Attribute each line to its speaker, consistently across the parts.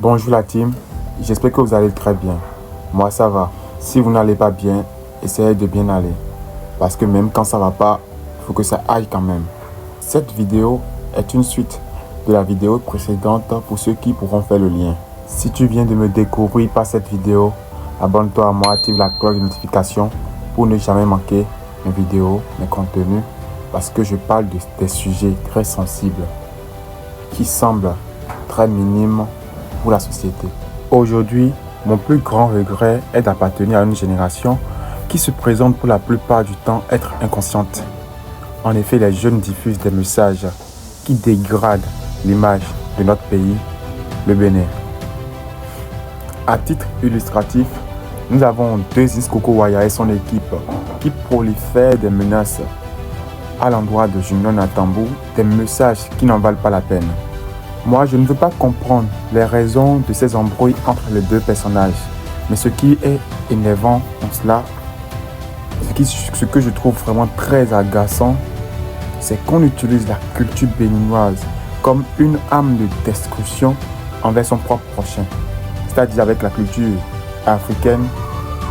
Speaker 1: Bonjour la team, j'espère que vous allez très bien. Moi ça va. Si vous n'allez pas bien, essayez de bien aller. Parce que même quand ça va pas, il faut que ça aille quand même. Cette vidéo est une suite de la vidéo précédente pour ceux qui pourront faire le lien. Si tu viens de me découvrir par cette vidéo, abonne-toi à moi, active la cloche de notification pour ne jamais manquer mes vidéos, mes contenus. Parce que je parle des sujets très sensibles qui semblent très minimes pour la société. Aujourd'hui, mon plus grand regret est d'appartenir à une génération qui se présente pour la plupart du temps être inconsciente. En effet, les jeunes diffusent des messages qui dégradent l'image de notre pays, le Bénin. À titre illustratif, nous avons Denis Kokowaya et son équipe qui prolifèrent des menaces à l'endroit de Junior Natambou, des messages qui n'en valent pas la peine. Moi, je ne veux pas comprendre les raisons de ces embrouilles entre les deux personnages. Mais ce qui est énervant en cela, ce que je trouve vraiment très agaçant, c'est qu'on utilise la culture béninoise comme une arme de destruction envers son propre prochain. C'est-à-dire avec la culture africaine,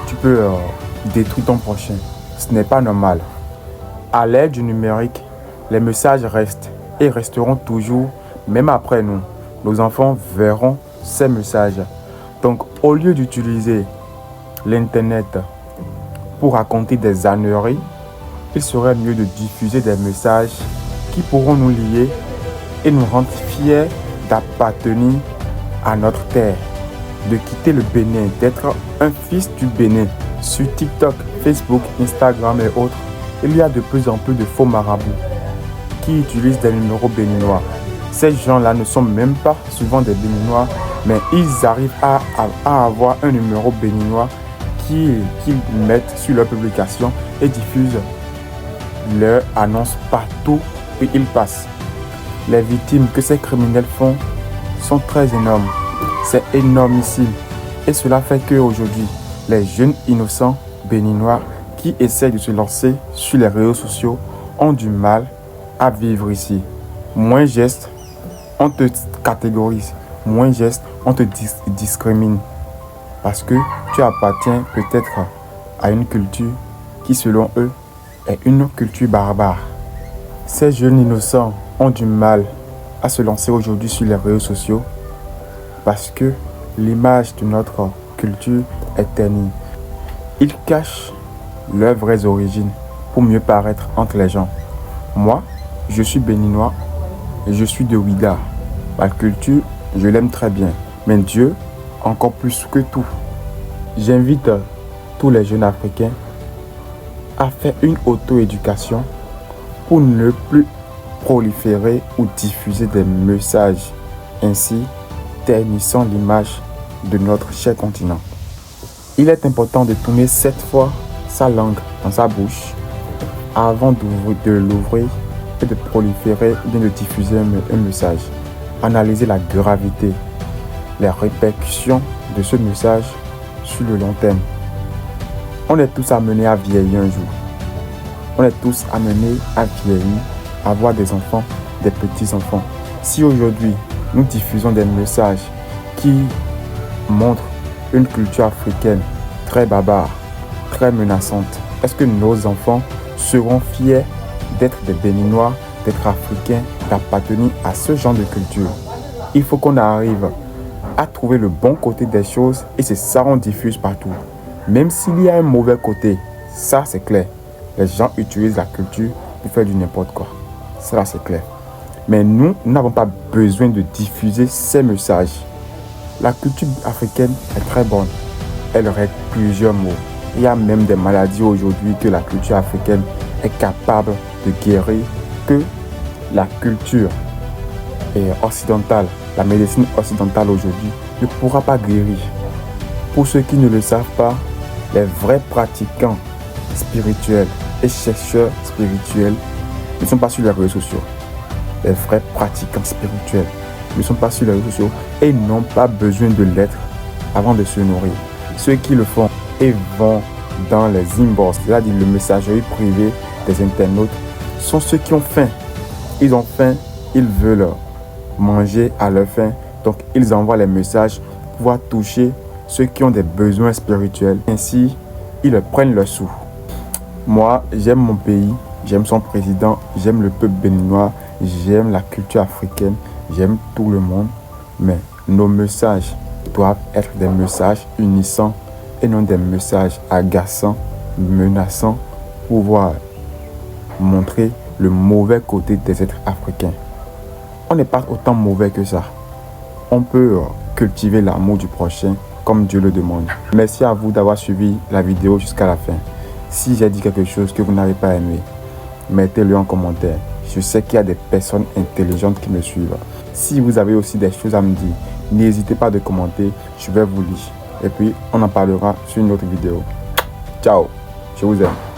Speaker 1: tu peux détruire ton prochain. Ce n'est pas normal. À l'ère du numérique, les messages restent et resteront toujours. Même après nous, nos enfants verront ces messages. Donc, au lieu d'utiliser l'Internet pour raconter des âneries, il serait mieux de diffuser des messages qui pourront nous lier et nous rendre fiers d'appartenir à notre terre, de quitter le Bénin, d'être un fils du Bénin. Sur TikTok, Facebook, Instagram et autres, il y a de plus en plus de faux marabouts qui utilisent des numéros béninois. Ces gens-là ne sont même pas souvent des béninois, mais ils arrivent à avoir un numéro béninois qu'ils mettent sur leur publication et diffusent leur annonce partout où ils passent. Les victimes que ces criminels font sont très énormes. C'est énormissime. Et cela fait qu'aujourd'hui, les jeunes innocents béninois qui essaient de se lancer sur les réseaux sociaux ont du mal à vivre ici. Moins gestes, on te catégorise. Moins gestes, on te discrimine. Parce que tu appartiens peut-être à une culture qui, selon eux, est une culture barbare. Ces jeunes innocents ont du mal à se lancer aujourd'hui sur les réseaux sociaux parce que l'image de notre culture est ternie. Ils cachent leurs vraies origines pour mieux paraître entre les gens. Moi, je suis béninois et je suis de Ouidah. Ma culture, je l'aime très bien, mais Dieu, encore plus que tout. J'invite tous les jeunes Africains à faire une auto-éducation pour ne plus proliférer ou diffuser des messages ainsi ternissant l'image de notre cher continent. Il est important de tourner 7 fois sa langue dans sa bouche avant de l'ouvrir et de proliférer ou bien de diffuser un message. Analyser la gravité, les répercussions de ce message sur le long terme. On est tous amenés à vieillir un jour. On est tous amenés à vieillir, à avoir des enfants, des petits-enfants. Si aujourd'hui, nous diffusons des messages qui montrent une culture africaine très barbare, très menaçante, est-ce que nos enfants seront fiers d'être des Béninois, d'être africains, d'appartenir à ce genre de culture? Il faut qu'on arrive à trouver le bon côté des choses et c'est ça qu'on diffuse partout. Même s'il y a un mauvais côté, ça c'est clair. Les gens utilisent la culture pour faire du n'importe quoi. Ça c'est clair. Mais nous n'avons pas besoin de diffuser ces messages. La culture africaine est très bonne. Elle règle plusieurs maux. Il y a même des maladies aujourd'hui que la culture africaine est capable de guérir que la culture occidentale, la médecine occidentale aujourd'hui ne pourra pas guérir. Pour ceux qui ne le savent pas, les vrais pratiquants spirituels et chercheurs spirituels ne sont pas sur les réseaux sociaux. Les vrais pratiquants spirituels ne sont pas sur les réseaux sociaux et n'ont pas besoin de l'être avant de se nourrir. Ceux qui le font et vont dans les inbox, c'est-à-dire le messagerie privé des internautes, sont ceux qui ont faim. Ils ont faim, ils veulent manger à leur faim Donc, ils envoient les messages pour pouvoir toucher ceux qui ont des besoins spirituels. Ainsi, ils prennent leurs sous. Moi, j'aime mon pays, j'aime son président, j'aime le peuple béninois, j'aime la culture africaine, j'aime tout le monde. Mais nos messages doivent être des messages unissants et non des messages agaçants, menaçants, pour pouvoir montrer le mauvais côté des êtres africains. On n'est pas autant mauvais que ça. On peut cultiver l'amour du prochain comme Dieu le demande. Merci à vous d'avoir suivi la vidéo jusqu'à la fin. Si j'ai dit quelque chose que vous n'avez pas aimé, mettez-le en commentaire. Je sais qu'il y a des personnes intelligentes qui me suivent. Si vous avez aussi des choses à me dire, n'hésitez pas de commenter, je vais vous lire. Et puis, on en parlera sur une autre vidéo. Ciao, je vous aime.